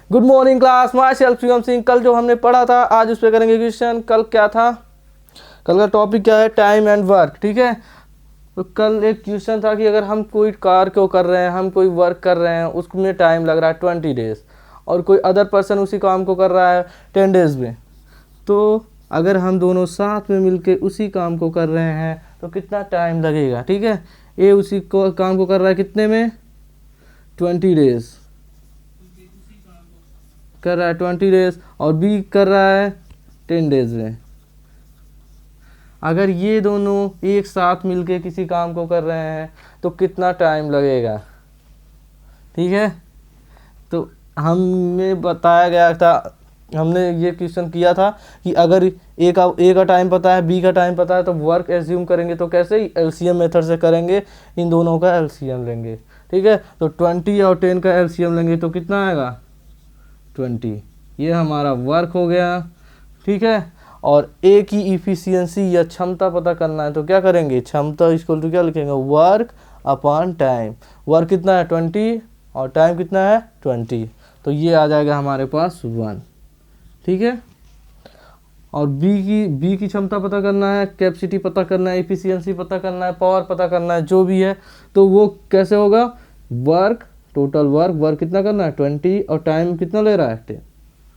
Good morning class, my self Shivam Singh. कल जो हमने पढ़ा था आज उस पर करेंगे क्वेश्चन। कल क्या था? कल का टॉपिक क्या है? Time and work. ठीक है, तो कल एक क्वेश्चन था कि अगर हम कोई कार को कर रहे हैं, हम कोई वर्क कर रहे हैं, उसमें टाइम लग रहा है 20 डेज, और कोई अदर पर्सन उसी काम को कर रहा है 10 डेज में, तो अगर हम दोनों साथ में मिलके उसी काम को कर रहे हैं तो कितना टाइम लगेगा। ठीक है, ए उसी को काम को कर रहा है कितने में? 20 डेज कर रहा है, 20 डेज, और बी कर रहा है 10 डेज में। अगर ये दोनों एक साथ मिलके किसी काम को कर रहे हैं तो कितना टाइम लगेगा। ठीक है, तो हमें बताया गया था, हमने ये क्वेश्चन किया था कि अगर ए का टाइम पता है, बी का टाइम पता है, तो वर्क एज्यूम करेंगे तो कैसे? एलसीएम मेथड से करेंगे, इन दोनों का एलसीएम लेंगे। ठीक है, तो 20 और 10 का एलसीएम लेंगे तो कितना आएगा? 20। ये हमारा वर्क हो गया। ठीक है, और ए की इफिशियंसी या क्षमता पता करना है तो क्या करेंगे? क्षमता इक्वल टू क्या लिखेंगे? Work upon time. वर्क कितना है? 20, और टाइम कितना है? 20। तो ये आ जाएगा हमारे पास 1। ठीक है, और बी की क्षमता पता करना है, कैपेसिटी पता करना है, इफिशियंसी पता करना है, पावर पता करना है, जो भी है, तो वो कैसे होगा? वर्क, टोटल वर्क कितना करना है? 20, और टाइम कितना ले रहा है? 10।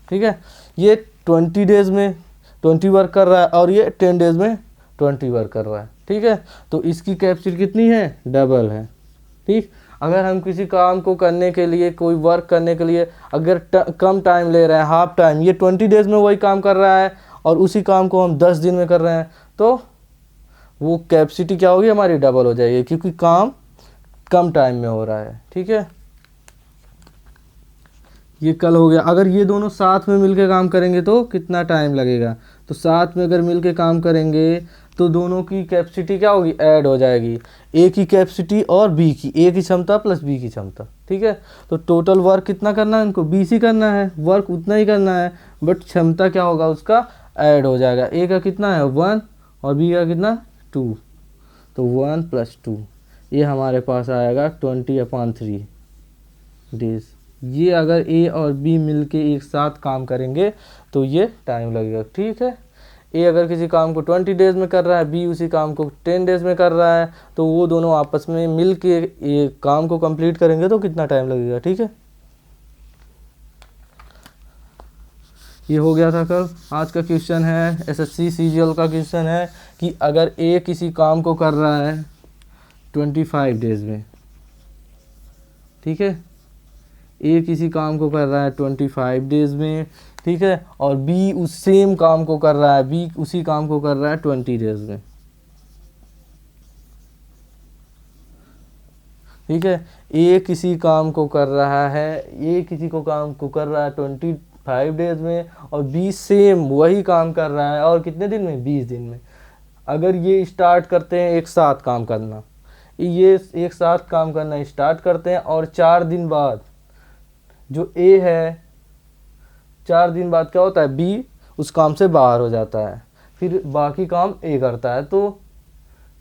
ठीक है, ये 20 डेज में 20 वर्क कर रहा है और ये 10 डेज में 20 वर्क कर रहा है। ठीक है, तो इसकी कैपेसिटी कितनी है? डबल है। ठीक, अगर हम किसी काम को करने के लिए, कोई वर्क करने के लिए अगर कम टाइम ले रहे हैं, हाफ टाइम, ये 20 डेज में वही काम कर रहा है और उसी काम को हम 10 दिन में कर रहे हैं, तो वो कैपेसिटी क्या होगी? हमारी डबल हो जाएगी, क्योंकि काम कम टाइम में हो रहा है। ठीक है, ये कल हो गया। अगर ये दोनों साथ में मिलके काम करेंगे तो कितना टाइम लगेगा? तो साथ में अगर मिलके काम करेंगे तो दोनों की कैपेसिटी क्या होगी? ऐड हो जाएगी, ए की कैपेसिटी और बी की, ए की क्षमता प्लस बी की क्षमता। ठीक है, तो टोटल वर्क कितना करना है इनको? 20 ही करना है, वर्क उतना ही करना है, बट क्षमता क्या होगा उसका? ऐड हो जाएगा। ए का कितना है? 1, और बी का कितना? 2, तो 1 + 2, ये हमारे पास आएगा 20/3 डेज। ये अगर ए और बी मिलके एक साथ काम करेंगे तो ये टाइम लगेगा। ठीक है, ए अगर किसी काम को 20 डेज में कर रहा है, बी उसी काम को 10 डेज में कर रहा है, तो वो दोनों आपस में मिलके ये काम को कंप्लीट करेंगे तो कितना टाइम लगेगा। ठीक है, ये हो गया था कल। आज का क्वेश्चन है एसएससी सीजीएल का क्वेश्चन है कि अगर ए किसी काम को कर रहा है 25 डेज में, ठीक है, ए किसी काम को कर रहा है 25 डेज में, ठीक है, और बी उस सेम काम को कर रहा है, बी उसी काम को कर रहा है 20 डेज में। ठीक है, ए किसी काम को कर रहा है, ए किसी को काम को कर रहा है 25 डेज में, और बी सेम वही काम कर रहा है, और कितने दिन में? 20 दिन में। अगर ये स्टार्ट करते हैं एक साथ काम करना, ये एक साथ काम करना स्टार्ट करते हैं, और 4 दिन बाद जो ए है, 4 दिन बाद क्या होता है? बी उस काम से बाहर हो जाता है, फिर बाकी काम ए करता है। तो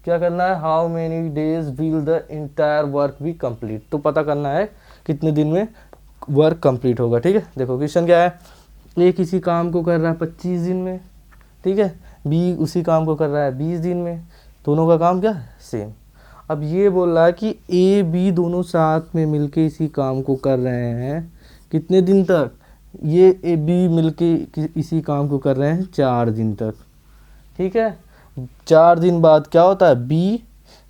क्या करना है? How many days will the entire work be complete, तो पता करना है कितने दिन में वर्क कंप्लीट होगा। ठीक है, देखो क्वेश्चन क्या है। ए किसी काम को कर रहा है 25 दिन में, ठीक है, बी उसी काम को कर रहा है 20 दिन में, दोनों का काम क्या है? सेम। अब ये बोल रहा है कि ए बी दोनों साथ में मिलके इसी काम को कर रहे हैं कितने दिन तक? ये ए बी मिलके इसी काम को कर रहे हैं 4 दिन तक। ठीक है, 4 दिन बाद क्या होता है? बी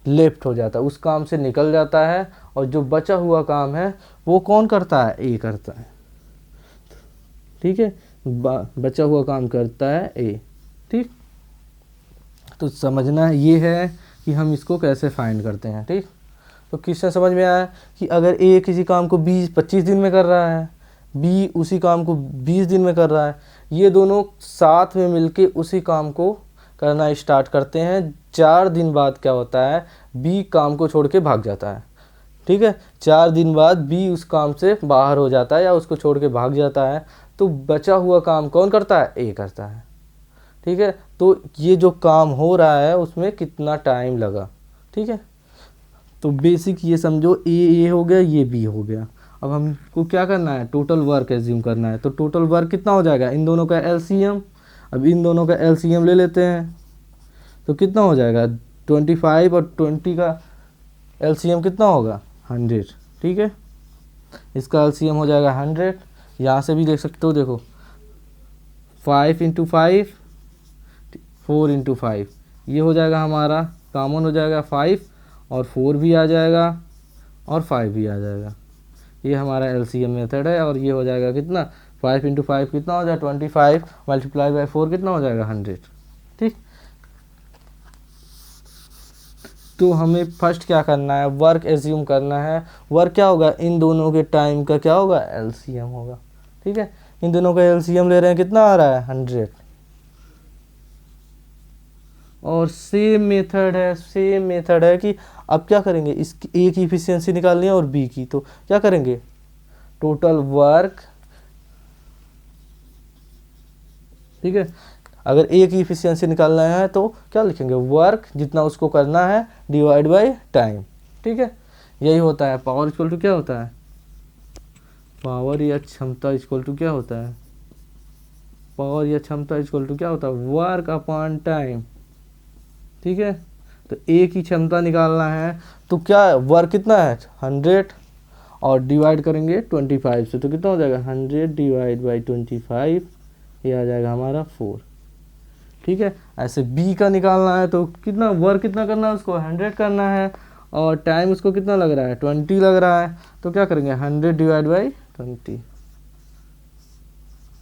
लेफ्ट हो जाता है, उस काम से निकल जाता है, और जो बचा हुआ काम है वो कौन करता है? ए करता है। ठीक है, बचा हुआ काम करता है ए। ठीक, तो समझना ये है कि हम इसको कैसे फाइंड करते हैं। ठीक, तो क्वेश्चन समझ में आया कि अगर ए किसी काम को 25 दिन में कर रहा है, बी उसी काम को 20 दिन में कर रहा है, ये दोनों साथ में मिलके उसी काम को करना स्टार्ट करते हैं। 4 दिन बाद क्या होता है? बी काम को छोड़ के भाग जाता है। ठीक है, 4 दिन बाद बी उस काम से बाहर हो जाता है या उसको छोड़ के भाग जाता है, तो बचा हुआ काम कौन करता है? ए करता है। ठीक है, तो ये जो काम हो रहा है उसमें कितना टाइम लगा। ठीक है, तो बेसिक ये समझो, ए हो गया, ये बी हो गया। अब हमको क्या करना है, टोटल वर्क एज्यूम करना है। तो टोटल वर्क कितना हो जाएगा, इन दोनों का एलसीएम। अब इन दोनों का एलसीएम ले लेते हैं, तो कितना हो जाएगा, 25 और 20 का एलसीएम कितना होगा, 100। ठीक है, इसका एलसीएम हो जाएगा 100। यहाँ से भी देख सकते हो, देखो 5 × 5 4 × 5, ये हो जाएगा हमारा, कॉमन हो जाएगा 5 और 4 भी आ जाएगा और 5 भी आ जाएगा। ये हमारा एलसीएम मेथड है। और ये हो जाएगा कितना, 5 × 5 कितना हो जाएगा 25 × 4 कितना हो जाएगा 100। ठीक, तो हमें फर्स्ट क्या करना है, वर्क एज्यूम करना है। वर्क क्या होगा, इन दोनों के टाइम का क्या होगा, एलसीएम होगा। ठीक है, इन दोनों का एलसीएम ले रहे हैं, कितना आ रहा है 100। और सेम मेथड है कि अब क्या करेंगे, इसकी ए की इफिशियंसी निकालनी है और बी की। तो क्या करेंगे, टोटल वर्क, ठीक है, अगर ए की इफिशियंसी निकालना है तो क्या लिखेंगे, वर्क जितना उसको करना है डिवाइड बाय टाइम। ठीक है, यही होता है। पावर इक्वल टू क्या होता है, पावर या क्षमता इक्वल टू क्या होता है, पावर या क्षमता इक्वल टू क्या होता है, वर्क अपॉन टाइम। ठीक है, तो ए की क्षमता निकालना है तो क्या वर्क कितना है 100 और डिवाइड करेंगे 25 से, तो कितना हो जाएगा 100 डिवाइड बाई 25, ये आ जाएगा हमारा 4। ठीक है, ऐसे बी का निकालना है तो कितना वर्क कितना करना है, उसको 100 करना है और टाइम उसको कितना लग रहा है 20 लग रहा है। तो क्या करेंगे 100 डिवाइड बाई 20,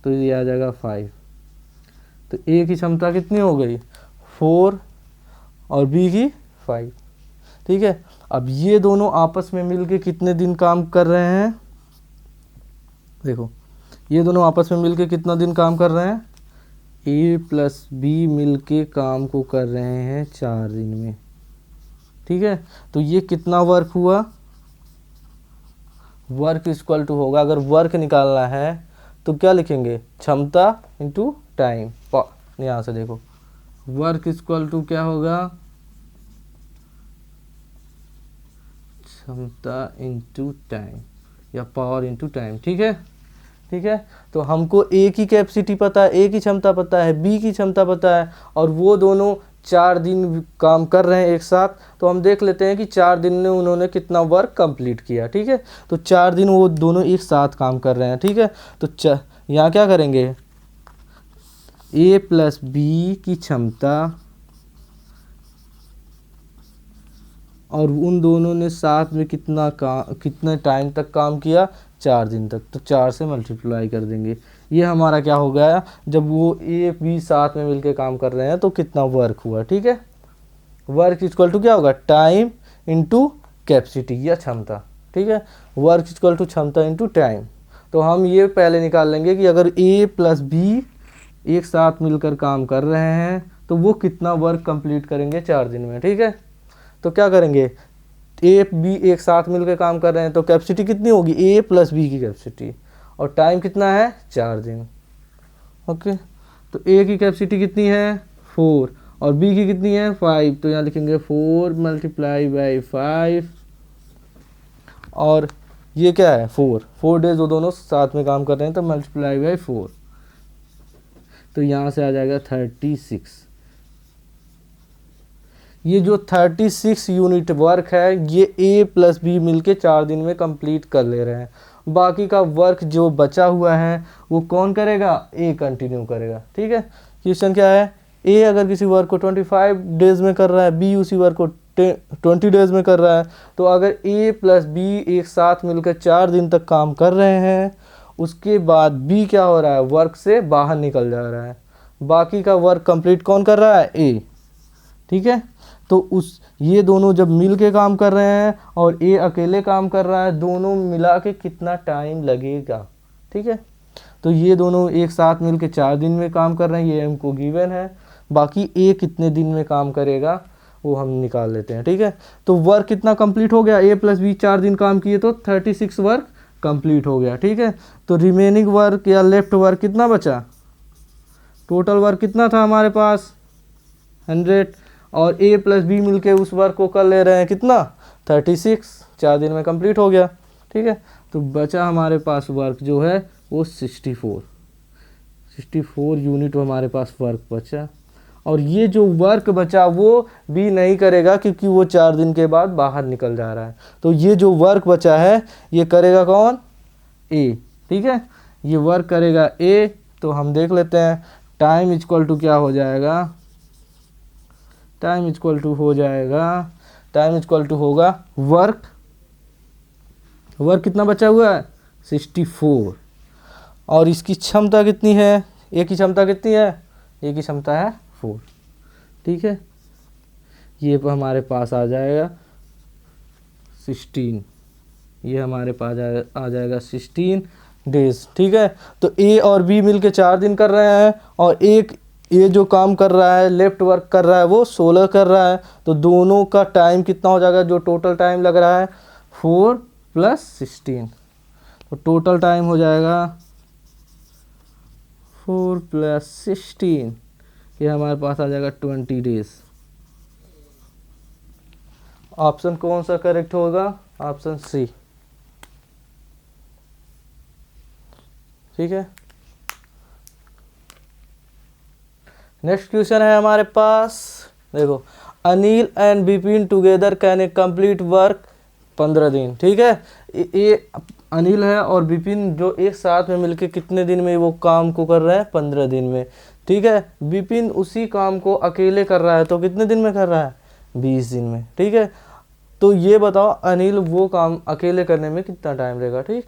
तो ये आ जाएगा 5। तो ए की क्षमता कितनी हो गई 4 और बी की 5। ठीक है, अब ये दोनों आपस में मिलके कितने दिन काम कर रहे हैं, देखो ये दोनों आपस में मिलके कितना दिन काम कर रहे हैं, ए प्लस बी मिलके काम को कर रहे हैं 4 दिन में। ठीक है, तो ये कितना वर्क हुआ, वर्क इक्वल टू होगा, अगर वर्क निकालना है तो क्या लिखेंगे, क्षमता इंटू टाइम। यहाँ से देखो वर्क इक्वल टू क्या होगा, क्षमता इंटू टाइम या पावर इंटू टाइम। ठीक है, ठीक है, तो हमको ए की कैपेसिटी पता है, ए की क्षमता पता है, बी की क्षमता पता है, और वो दोनों 4 दिन काम कर रहे हैं एक साथ। तो हम देख लेते हैं कि 4 दिन में उन्होंने कितना वर्क कंप्लीट किया। ठीक है, तो 4 दिन वो दोनों एक साथ काम कर रहे हैं। ठीक है, तो यहाँ क्या करेंगे, ए प्लस बी की क्षमता और उन दोनों ने साथ में कितने टाइम तक काम किया, 4 दिन तक। तो 4 से मल्टीप्लाई कर देंगे, ये हमारा क्या हो गया, जब वो ए बी साथ में मिलके काम कर रहे हैं तो कितना वर्क हुआ। ठीक है, वर्क इक्वल टू क्या होगा, टाइम इंटू कैपेसिटी या क्षमता। ठीक है, वर्क इक्वल टू क्षमता इंटू टाइम। तो हम ये पहले निकाल लेंगे कि अगर ए प्लस बी एक साथ मिलकर काम कर रहे हैं तो वो कितना वर्क कंप्लीट करेंगे 4 दिन में। ठीक है, तो क्या करेंगे, ए बी एक साथ मिलकर काम कर रहे हैं तो कैपेसिटी कितनी होगी, ए प्लस बी की कैपेसिटी, और टाइम कितना है 4 दिन। ओके, तो ए की कैपेसिटी कितनी है 4 और बी की कितनी है 5, तो यहाँ लिखेंगे 4 मल्टीप्लाई बाई 5, और ये क्या है 4 डेज वो दोनों साथ में काम कर रहे हैं तो मल्टीप्लाई बाई 4, तो यहाँ से आ जाएगा 36। ये जो 36 यूनिट वर्क है ये ए प्लस बी मिलके 4 दिन में कंप्लीट कर ले रहे हैं। बाकी का वर्क जो बचा हुआ है वो कौन करेगा, ए कंटिन्यू करेगा। ठीक है, क्वेश्चन क्या है, ए अगर किसी वर्क को 25 डेज में कर रहा है, बी उसी वर्क को 20 डेज में कर रहा है, तो अगर ए प्लस बी एक साथ मिलकर 4 दिन तक काम कर रहे हैं, उसके बाद बी क्या हो रहा है, वर्क से बाहर निकल जा रहा है, बाकी का वर्क कंप्लीट कौन कर रहा है, ए। ठीक है, तो ये दोनों जब मिल के काम कर रहे हैं और ए अकेले काम कर रहा है, दोनों मिला के कितना टाइम लगेगा। ठीक है, तो ये दोनों एक साथ मिल के 4 दिन में काम कर रहे हैं, ये हमको गिवन है। बाकी ए कितने दिन में काम करेगा वो हम निकाल लेते हैं। ठीक है, तो वर्क कितना कंप्लीट हो गया, ए प्लस बी 4 दिन काम किए तो 36 वर्क कंप्लीट हो गया। ठीक है, तो रिमेनिंग वर्क या लेफ्ट वर्क कितना बचा, टोटल वर्क कितना था हमारे पास 100, और ए प्लस बी मिलके उस वर्क को कर ले रहे हैं कितना 36, 4 दिन में कंप्लीट हो गया। ठीक है, तो बचा हमारे पास वर्क जो है वो 64 यूनिट हमारे पास वर्क बचा। और ये जो वर्क बचा वो भी नहीं करेगा क्योंकि वो 4 दिन के बाद बाहर निकल जा रहा है। तो ये जो वर्क बचा है ये करेगा कौन? ए। ठीक है, ये वर्क करेगा ए। तो हम देख लेते हैं टाइम इक्वल टू क्या हो जाएगा। टाइम इक्वल टू होगा वर्क कितना बचा हुआ है? 64। और इसकी क्षमता कितनी है? ए की क्षमता कितनी है? ए की क्षमता है 4। ठीक है, ये हमारे पास आ जाएगा 16। ये हमारे पास आ जाएगा 16 डेज। ठीक है, तो ए और बी मिलके 4 दिन कर रहे हैं और एक ये जो काम कर रहा है, लेफ्ट वर्क कर रहा है, वो 16 कर रहा है। तो दोनों का टाइम कितना हो जाएगा? जो टोटल टाइम लग रहा है 4 + 16। तो टोटल टाइम हो जाएगा 4 + 16, ये हमारे पास आ जाएगा 20 डेज। ऑप्शन कौन सा करेक्ट होगा? Option C. ठीक है, नेक्स्ट क्वेश्चन है हमारे पास। देखो, Anil and Bipin together can a complete work 15 दिन। ठीक है, ये अनिल है और बिपिन जो एक साथ में मिलके कितने दिन में वो काम को कर रहे हैं? 15 दिन में। ठीक है, बिपिन उसी काम को अकेले कर रहा है तो कितने दिन में कर रहा है? 20 दिन में। ठीक है, तो ये बताओ अनिल वो काम अकेले करने में कितना टाइम लगेगा? ठीक,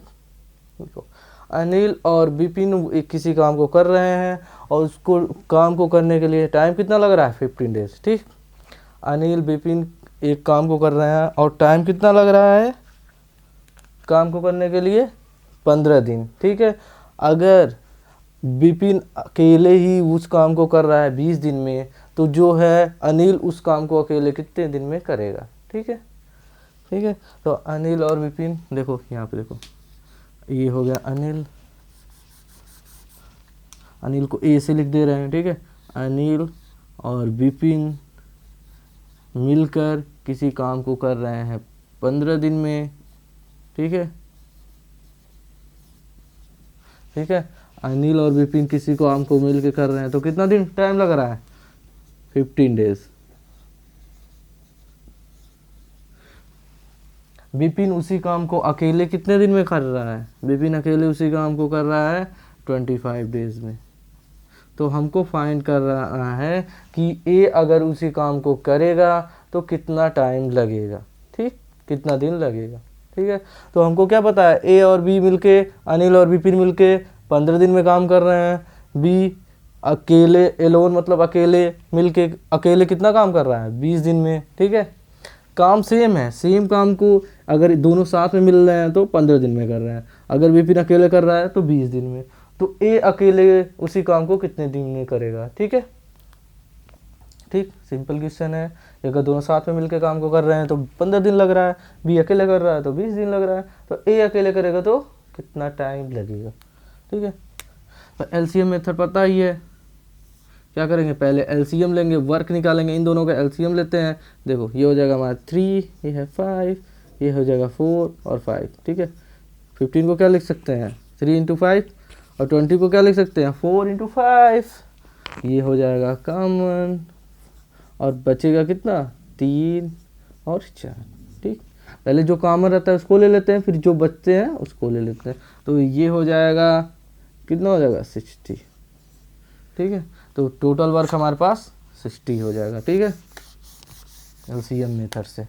देखो अनिल और बिपिन किसी काम को कर रहे हैं और उसको काम को करने के लिए टाइम कितना लग रहा है? 15 डेज। ठीक, अनिल बिपिन एक काम को कर रहे हैं और टाइम कितना लग रहा है काम को करने के लिए? 15 दिन। ठीक है, अगर बिपिन अकेले ही उस काम को कर रहा है 20 दिन में, तो जो है अनिल उस काम को अकेले कितने दिन में करेगा? ठीक है, ठीक है, तो अनिल और बिपिन, देखो यहाँ पे देखो, ये हो गया अनिल को ए से लिख दे रहे हैं। ठीक है, अनिल और बिपिन मिलकर किसी काम को कर रहे हैं 15 दिन में। ठीक है, ठीक है, अनिल और बिपिन किसी काम को मिल के कर रहे हैं तो कितना दिन टाइम लग रहा है? 15 डेज। बिपिन उसी काम को अकेले कितने दिन में कर रहा है? बिपिन अकेले उसी काम को कर रहा है 25 डेज में। तो हमको फाइंड कर रहा है कि ए अगर उसी काम को करेगा तो कितना टाइम लगेगा। ठीक, कितना दिन लगेगा। ठीक है, तो हमको क्या पता है? ए और बी मिलके, अनिल और बिपिन मिलके 15 दिन में काम कर रहे हैं। बी अकेले, एलोन मतलब अकेले मिलके अकेले कितना काम कर रहा है? 20 दिन में। ठीक है, काम सेम है, सेम काम को अगर दोनों साथ में मिल रहे हैं तो 15 दिन में कर रहे हैं। अगर बिपिन अकेले कर रहा है तो 20 दिन में। तो ए अकेले उसी काम को कितने दिन में करेगा? ठीक है, ठीक, सिंपल क्वेश्चन है। अगर दोनों साथ में मिलकर काम को कर रहे हैं तो 15 दिन लग रहा है, बी अकेले कर रहा है तो 20 दिन लग रहा है। तो ए अकेले करेगा तो कितना टाइम लगेगा? ठीक है, तो एलसीएम मेथड पता ही है। क्या करेंगे? पहले एलसीएम लेंगे, वर्क निकालेंगे, इन दोनों का एलसीएम लेते हैं। देखो, ये हो जाएगा हमारा 3, ये है 5, ये हो जाएगा 4 और 5। ठीक है, 15 को क्या लिख सकते हैं? 3 × 5 और 20 को क्या लिख सकते हैं? 4 × 5। ये हो जाएगा कॉमन और बचेगा कितना? 3 और 4। ठीक, पहले जो कॉमन रहता है उसको ले लेते हैं, फिर जो बचते हैं उसको ले लेते हैं। तो ये हो जाएगा कितना हो जाएगा? 60। ठीक है, तो टोटल वर्क हमारे पास 60 हो जाएगा। ठीक है, एलसीएम मेथड से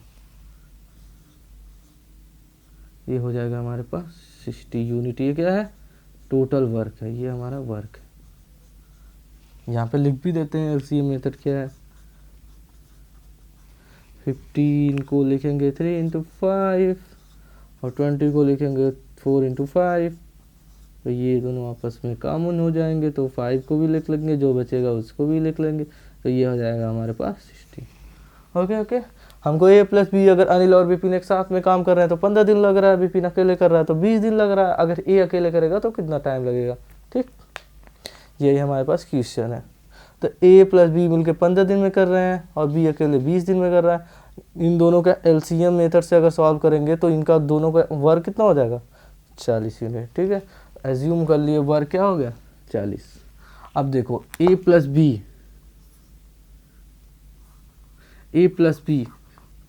ये हो जाएगा हमारे पास 60 यूनिट। ये क्या है? टोटल वर्क है, ये हमारा वर्क है। यहाँ पे लिख भी देते हैं एलसीएम मेथड क्या है। 15 को लिखेंगे 3 × 5 और 20 को लिखेंगे 4 × 5। तो ये दोनों आपस में कॉमन हो जाएंगे तो 5 को भी लिख लेंगे, जो बचेगा उसको भी लिख लेंगे। तो ये हो जाएगा हमारे पास 60। ओके, हमको ए + बी, अगर अनिल और बिपिन एक साथ में काम कर रहे हैं तो 15 दिन लग रहा है, बिपिन अकेले कर रहा है तो 20 दिन लग रहा है। अगर ए अकेले करेगा तो कितना टाइम लगेगा? ठीक, यही हमारे पास क्वेश्चन है। तो ए + बी मिलके 15 दिन में कर रहे हैं और बी अकेले 20 दिन में कर रहा है। इन दोनों का एलसीएम मेथड से अगर सॉल्व करेंगे तो इनका दोनों का वर्क कितना हो जाएगा? 40 यूनिट, ठीक है। एज्यूम कर लिए वर्क क्या हो गया 40। अब देखो ए प्लस बी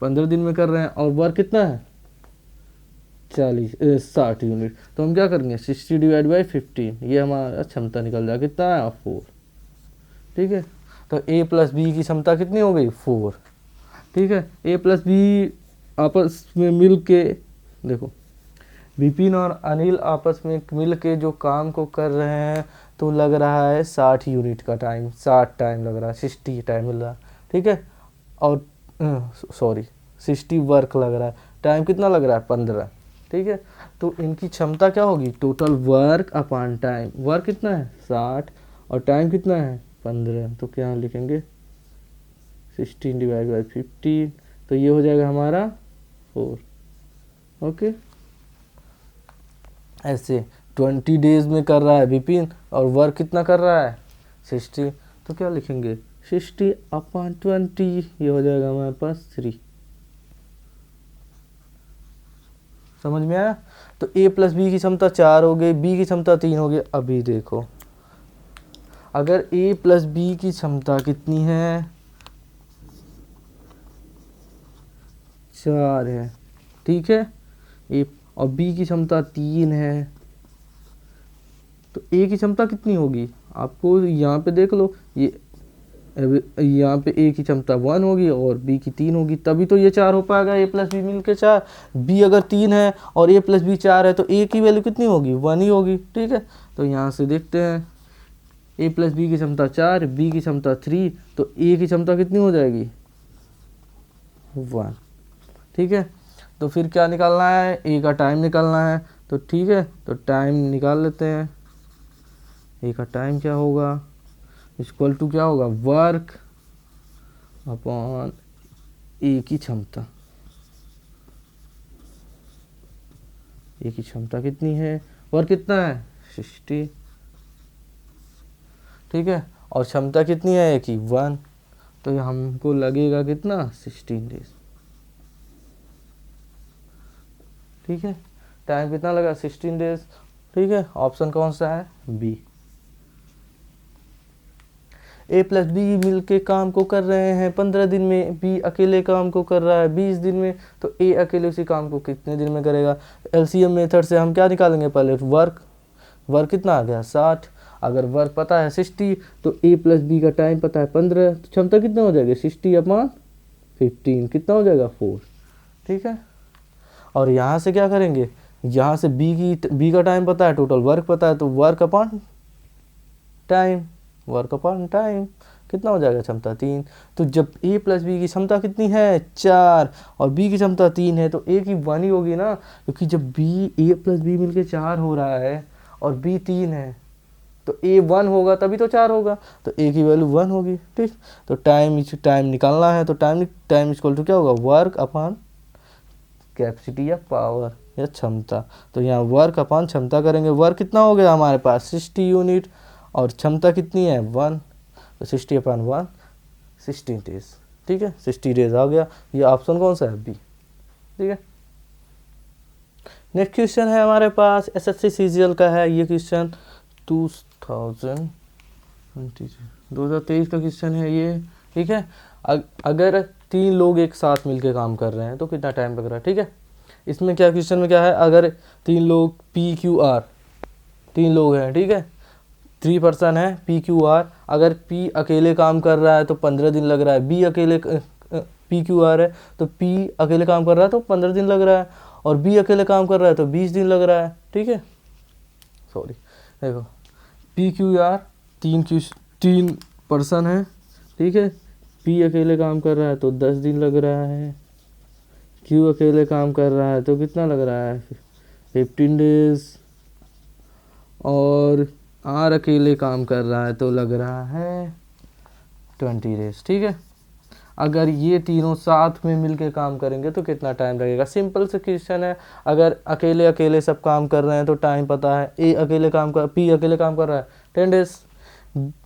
15 दिन में कर रहे हैं और वर्क कितना है 60 यूनिट। तो हम क्या करेंगे 60 डिवाइड बाई 15, ये हमारा क्षमता निकल जाएगा कितना है 4, ठीक है। तो ए प्लस बी की क्षमता कितनी हो गई 4, ठीक है। ए प्लस बी आपस में मिल के देखो विपिन और अनिल आपस में मिल के जो काम को कर रहे हैं तो लग रहा है 60 यूनिट का टाइम, 60 टाइम लग रहा है, 60 टाइम मिल रहा है, ठीक है। और सॉरी 60 वर्क लग रहा है, टाइम कितना लग रहा है 15, ठीक है। तो इनकी क्षमता क्या होगी total work upon time, work कितना है 60 और टाइम कितना है 15, तो क्या लिखेंगे 16 डिवाइड बाई 15, तो ये हो जाएगा हमारा 4, ओके। ऐसे 20 डेज में कर रहा है विपिन और वर्क कितना कर रहा है 60, तो क्या लिखेंगे 60 अपॉन 20, ये हो जाएगा हमारे पास 3। समझ में आया। तो ए प्लस बी की क्षमता 4 हो गई, बी की क्षमता 3 हो गई। अभी देखो अगर ए प्लस बी की क्षमता कितनी है 4 है, ठीक है, ए और बी की क्षमता 3 है, तो ए की क्षमता कितनी होगी आपको यहाँ पे देख लो, ये यहाँ पे ए की क्षमता 1 होगी और बी की 3 होगी, तभी तो ये 4 हो पाएगा, ए प्लस बी मिल के 4। बी अगर 3 है और ए प्लस बी 4 है तो ए की वैल्यू कितनी होगी 1 ही होगी, ठीक है। तो यहाँ से देखते हैं ए प्लस बी की क्षमता 4, बी की क्षमता 3, तो ए की क्षमता कितनी हो जाएगी 1, ठीक है। तो फिर क्या निकालना है ए का टाइम निकालना है, तो ठीक है, तो टाइम निकाल लेते हैं। ए का टाइम क्या होगा इक्वल टू क्या होगा वर्क अपॉन ए की क्षमता। ए की क्षमता कितनी है, वर्क कितना है 60, ठीक है, और क्षमता कितनी है ए की 1, तो हमको लगेगा कितना 16 डेज, ठीक है। टाइम कितना लगा 16 डेज, ठीक है। ऑप्शन कौन सा है बी। ए प्लस बी मिल के काम को कर रहे हैं 15 दिन में, बी अकेले काम को कर रहा है 20 दिन में, तो ए अकेले उसी काम को कितने दिन में करेगा। एलसीएम मेथड से हम क्या निकालेंगे पहले वर्क कितना आ गया 60, अगर वर्क पता है 60 तो ए प्लस बी का टाइम पता है 15, तो क्षमता कितना हो जाएगा 60 अपॉन 15 कितना हो जाएगा 4, ठीक है। और यहाँ से क्या करेंगे, यहाँ से बी का टाइम पता है, टोटल वर्क पता है, तो वर्क अपॉन टाइम कितना हो जाएगा क्षमता 3। तो जब ए प्लस बी की क्षमता कितनी है 4 और बी की क्षमता 3 है तो ए की 1 ही होगी ना, क्योंकि जब ए प्लस बी मिलके 4 हो रहा है और बी 3 है तो ए 1 होगा तभी तो 4 होगा, तो ए की वैल्यू 1 होगी, ठीक। तो टाइम निकालना है, तो टाइम इक्वल टू क्या होगा वर्क अपॉन कैपेसिटी या पावर या क्षमता। तो यहाँ वर्क अपॉन क्षमता करेंगे, वर्क कितना हो गया हमारे पास 60 यूनिट और क्षमता कितनी है 1, तो 60 अपॉन 1 16 डेज, ठीक है, 60 डेज आ गया। ये ऑप्शन कौन सा है बी, ठीक है। नेक्स्ट क्वेश्चन है हमारे पास एसएससी सीजीएल का है, ये क्वेश्चन 2023 का क्वेश्चन है ये, ठीक है। अगर 3 लोग एक साथ मिलके काम कर रहे हैं तो कितना टाइम लग रहा है, ठीक है। इसमें क्या क्वेश्चन में क्या है, अगर 3 लोग PQR 3 लोग हैं, ठीक है, 3 पर्सन है PQR, अगर P अकेले काम कर रहा है तो 15 दिन लग रहा है, B अकेले PQR है तो P अकेले काम कर रहा है तो 15 दिन लग रहा है, और B अकेले काम कर रहा है तो 20 दिन लग रहा है, ठीक है। सॉरी देखो PQR 3 पर्सन है, ठीक है, P अकेले काम कर रहा है तो 10 दिन लग रहा है, Q अकेले काम कर रहा है तो कितना लग रहा है 15 डेज, और R अकेले काम कर रहा है तो लग रहा है 20 डेज, ठीक है। अगर ये तीनों साथ में मिलके काम करेंगे तो कितना टाइम लगेगा, सिंपल से क्वेश्चन है। अगर अकेले सब काम कर रहे हैं तो टाइम पता है, P अकेले काम कर रहा है 10 डेज,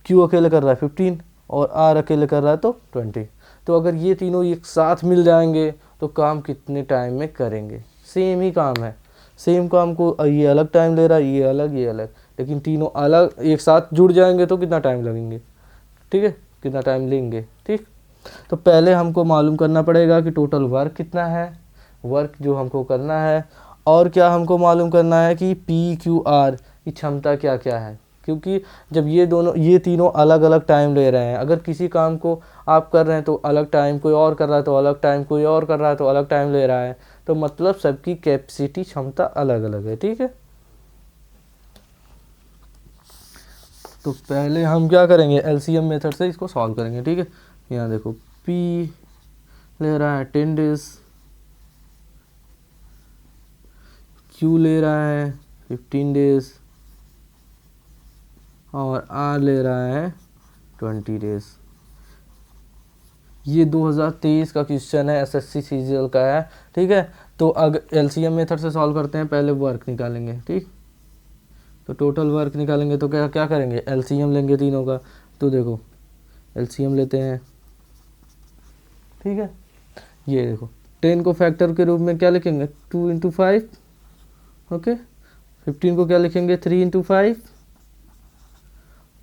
Q अकेले कर रहा है 15 और R अकेले कर रहा है तो 20। तो अगर ये तीनों एक साथ मिल जाएंगे तो काम कितने टाइम में करेंगे, सेम ही काम है, सेम काम को ये अलग टाइम ले रहा है, ये अलग, लेकिन तीनों अलग एक साथ जुड़ जाएंगे तो कितना टाइम लगेंगे, ठीक है, कितना टाइम लेंगे, ठीक। तो पहले हमको मालूम करना पड़ेगा कि टोटल वर्क कितना है, वर्क जो हमको करना है, और क्या हमको मालूम करना है कि PQR की क्षमता क्या क्या है, क्योंकि जब ये तीनों अलग अलग टाइम ले रहे हैं, अगर किसी काम को आप कर रहे हैं तो अलग टाइम, कोई और कर रहा है तो अलग टाइम, कोई और कर रहा है तो अलग टाइम ले रहा है, तो मतलब सबकी कैपेसिटी क्षमता अलग अलग है, ठीक है। तो पहले हम क्या करेंगे, LCM मेथड से इसको सॉल्व करेंगे, ठीक है। यहाँ देखो P ले रहा है 10 डेज, Q ले रहा है 15 डेज, और R ले रहा है 20 डेज। ये 2023 का क्वेश्चन है, SSC CGL का है, ठीक है। तो अगर LCM मेथड से सॉल्व करते हैं, पहले वर्क निकालेंगे, ठीक। तो टोटल वर्क निकालेंगे तो क्या क्या करेंगे, LCM लेंगे तीनों का। तो देखो LCM लेते हैं, ठीक है। ये देखो 10 को फैक्टर के रूप में क्या लिखेंगे, 2 × 5, ओके। 15 को क्या लिखेंगे, 3 × 5,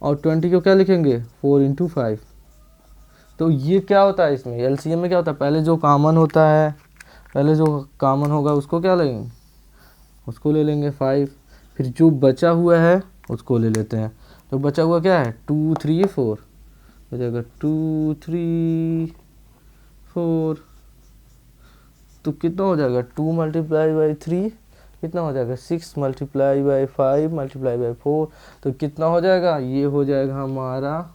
और 20 को क्या लिखेंगे, 4 × 5। तो ये क्या होता है, इसमें LCM में क्या होता है, पहले जो कॉमन होता है, पहले जो कॉमन होगा उसको क्या लेंगे, उसको ले लेंगे 5, फिर जो बचा हुआ है उसको ले लेते हैं। तो बचा हुआ क्या है, 2 3 4, हो जाएगा 2 3 4, तो कितना हो जाएगा, 2 × 3 कितना हो जाएगा, 6 × 5 × 4, तो कितना हो जाएगा, ये हो जाएगा हमारा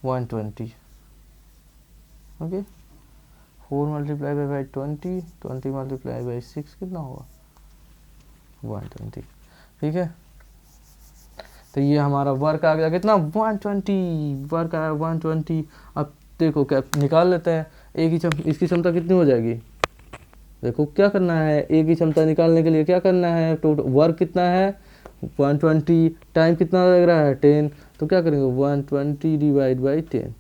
120, ओके। 4 × 5 20, 20 × 6 कितना होगा, 120, ठीक है। तो ये हमारा वर्क आ गया कितना, 120, वर्क आया 120। अब देखो क्या निकाल लेते हैं, इसकी क्षमता कितनी हो जाएगी, देखो क्या करना है, एक ही क्षमता निकालने के लिए क्या करना है, टोटल वर्क कितना है 120, टाइम कितना लग रहा है 10, तो क्या करेंगे 120 / 10,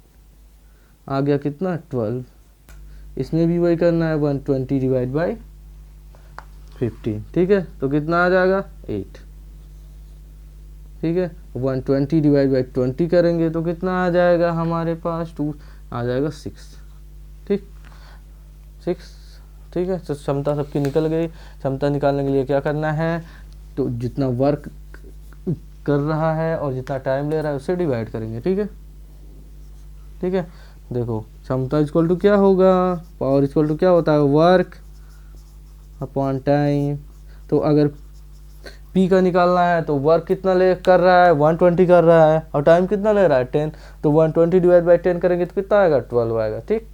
आ गया कितना 12। इसमें भी वही करना है, 120 / 15, ठीक है। तो कितना आ जाएगा 8, ठीक है। 120 / 20 करेंगे तो कितना आ जाएगा हमारे पास, 2 आ जाएगा 6, ठीक, 6, ठीक है। तो क्षमता सबकी निकल गई। क्षमता निकालने के लिए क्या करना है, तो जितना वर्क कर रहा है और जितना टाइम ले रहा है उससे डिवाइड करेंगे, ठीक है, ठीक है। देखो क्षमता इक्वल टू क्या होगा, पावर इक्वल टू क्या होता है, वर्क अपॉन टाइम। तो अगर P का निकालना है तो वर्क कितना ले कर रहा है, 120 कर रहा है, और टाइम कितना ले रहा है 10, तो 120 / 10 करेंगे तो कितना आएगा 12 आएगा, ठीक।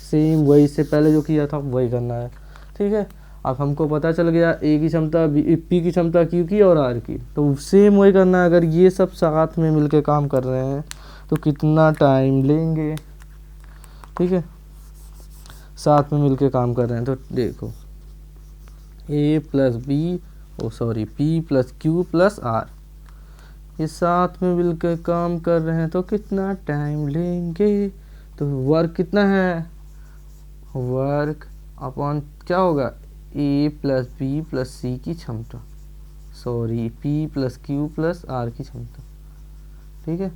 सेम वही से पहले जो किया था वही करना है, ठीक है। अब हमको पता चल गया A की क्षमता, P की क्षमता, Q की और R की, तो सेम वही करना है। अगर ये सब साथ में मिलके काम कर रहे हैं तो कितना टाइम लेंगे, ठीक है, साथ में मिलके काम कर रहे हैं। तो देखो A + B P + Q + R, ये साथ में मिलकर काम कर रहे हैं तो कितना टाइम लेंगे। तो वर्क कितना है, वर्क अपॉन क्या होगा, A + B + C की क्षमता, P + Q + R की क्षमता, ठीक है।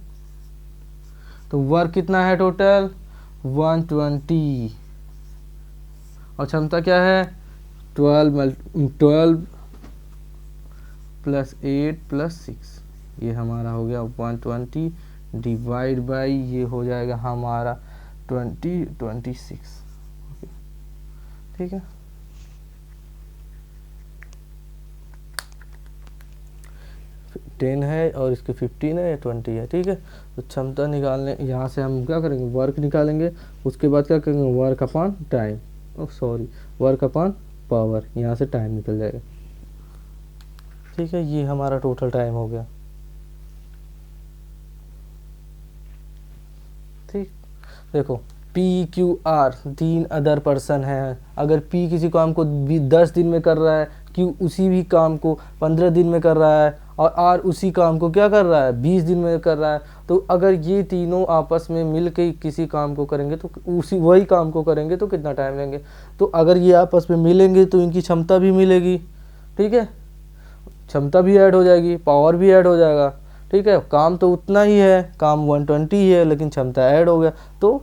तो वर्क कितना है टोटल 120, और क्षमता क्या है 12 + 8 + 6, ये हमारा हो गया 120 डिवाइड बाई ये हो जाएगा हमारा 26, ठीक है। टेन है और इसके 15 है, 20 है, ठीक है। तो क्षमता निकालने यहाँ से हम क्या करेंगे, वर्क निकालेंगे, उसके बाद क्या करेंगे, work upon time, work upon power, यहाँ से टाइम निकल जाएगा, ठीक है। ये हमारा टोटल टाइम हो गया, ठीक। देखो PQR 3 अदर पर्सन है, अगर P किसी काम को 10 दिन में कर रहा है, Q उसी भी काम को 15 दिन में कर रहा है, और आर उसी काम को क्या कर रहा है 20 दिन में कर रहा है। तो अगर ये तीनों आपस में मिल के किसी काम को करेंगे तो उसी वही काम को करेंगे तो कितना टाइम लेंगे। तो अगर ये आपस में मिलेंगे तो इनकी क्षमता भी मिलेगी, ठीक है, क्षमता भी ऐड हो जाएगी, पावर भी ऐड हो जाएगा, ठीक है। काम तो उतना ही है, काम 120 ही है, लेकिन क्षमता ऐड हो गया तो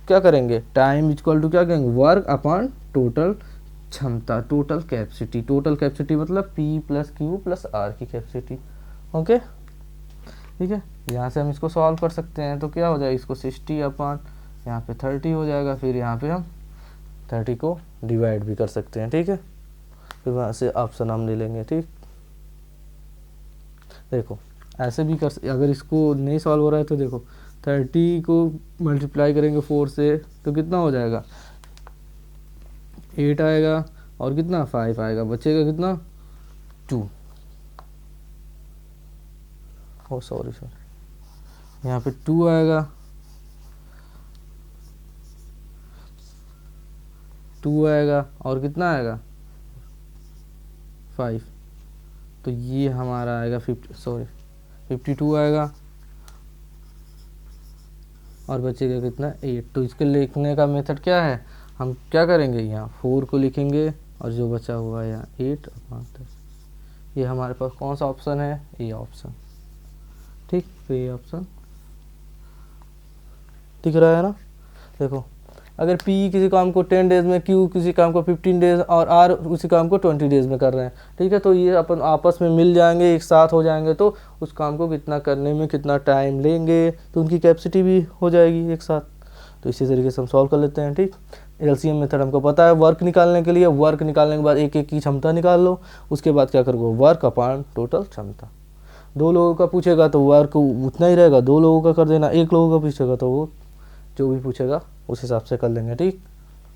क्या करेंगे, टाइम इक्वल टू क्या करेंगे, वर्क अपॉन टोटल क्षमता, टोटल कैपेसिटी। टोटल कैपेसिटी मतलब P plus Q plus R की कैपेसिटी। ओके, ठीक है। यहाँ से हम इसको सॉल्व कर सकते हैं तो क्या हो जाएगा, इसको 60 अपॉन यहाँ पे 30 हो जाएगा। फिर यहाँ पे हम 30 को डिवाइड भी कर सकते हैं, ठीक है। फिर वहाँ से ऑप्शन हम ले लेंगे, ठीक। देखो ऐसे भी अगर इसको नहीं सॉल्व हो रहा है तो देखो 30 को मल्टीप्लाई करेंगे 4 से तो कितना हो जाएगा, 8 आएगा और कितना 5 आएगा, बचेगा कितना 2। ओ सॉरी यहाँ पे 2 आएगा, 2 आएगा और कितना आएगा 5। तो ये हमारा आएगा 52 आएगा और बचेगा कितना 8। तो इसके लिखने का मेथड क्या है, हम क्या करेंगे, यहाँ 4 को लिखेंगे और जो बचा हुआ है यहाँ 8 अपॉन 10। ये हमारे पास कौन सा ऑप्शन है, ये ऑप्शन, ठीक। तो ये ऑप्शन दिख रहा है ना। देखो अगर P किसी काम को 10 डेज में, Q किसी काम को 15 डेज और R उसी काम को 20 डेज में कर रहे हैं, ठीक है। तो ये अपन आपस में मिल जाएंगे, एक साथ हो जाएंगे तो उस काम को कितना करने में कितना टाइम लेंगे तो उनकी कैपेसिटी भी हो जाएगी एक साथ। तो इसी तरीके से हम सॉल्व कर लेते हैं, ठीक। LCM मेथड हमको पता है वर्क निकालने के लिए, वर्क निकालने के बाद एक एक की क्षमता निकाल लो, उसके बाद क्या करोगे, वर्क अपॉन टोटल क्षमता। 2 लोगों का पूछेगा तो वर्क उतना ही रहेगा, 2 लोगों का कर देना, 1 लोगों का पूछेगा तो वो जो भी पूछेगा उस हिसाब से कर लेंगे, ठीक।